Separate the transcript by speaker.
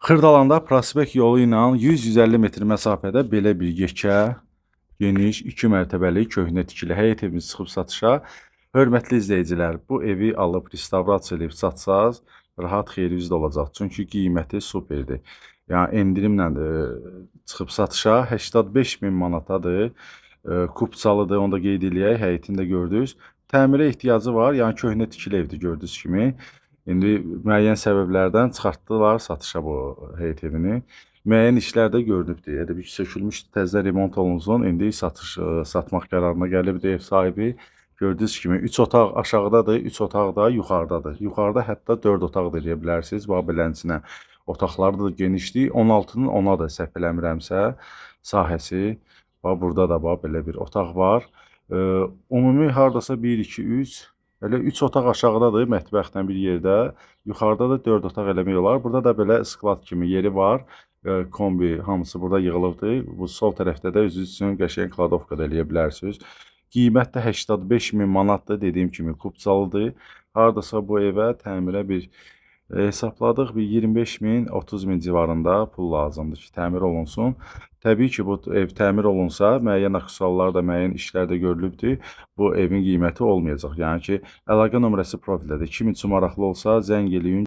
Speaker 1: Xırdalanda prospekt yolu ilə 100-150 metr məsafədə belə bir yekə, geniş, 2 mərtəbəli köhnə tikili həyət evimiz çıxıb satışa. Hörmətli izləyicilər, bu evi alıb restavrasiya edib satsanız rahat xeyriniz də olacaq. Çünki qiyməti superdir. Yəni endirimlə çıxıb satışa 85.000 manatadır. Kupçalıdır, onu da qeyd eləyək, həyətini də gördünüz. Təmirə ehtiyacı var, yəni köhnə tikili evdir gördüyünüz kimi. İndi müəyyən səbəblərdən çıxartdılar satışa bu həyət evini. Müəyyən işlər də görünübdür. Elə bir sökülmüşdü, təzədən remont olunsun. İndi satmaq qərarına gəlibdir ev sahibi. Gördüyünüz kimi 3 otaq aşağıdadır, 3 otaq da yuxarıdadır. Yuxarıda hətta 4 otaq da deyə bilərsiniz. Bax belənçinə otaqları da genişlik 16-nın 10-a da səhv eləmirəmsə sahəsi. Bax burada da bax belə bir otaq var. Ümumi hardasa 1 2 3 Elə 3 otaq aşağıdadır, mətbəxlə bir yerdə. Yuxarıda da 4 otaq eləmək olar. Burada da belə sklad kimi yeri var. Kombi hamısı burada yığılıbdır. Bu sol tərəfdə də özünüz üçün qəşəng kladovka da eləyə bilərsiniz. Qiymət də 85.000 manatdır. Dediyim kimi kupçalıdır. Hardasa bu evə təmirə bir hesabladıq. Bir 25.000, 30.000 civarında pul lazımdır ki, təmir olunsun. Təbii ki, bu ev təmir olunsa, müəyyən aksesuarlar da, müəyyən işlər də görülübdür. Bu evin qiyməti olmayacaq. Yəni ki, əlaqə nömrəsi profildədir. Kim üçün maraqlı olsa, zəng eləyin.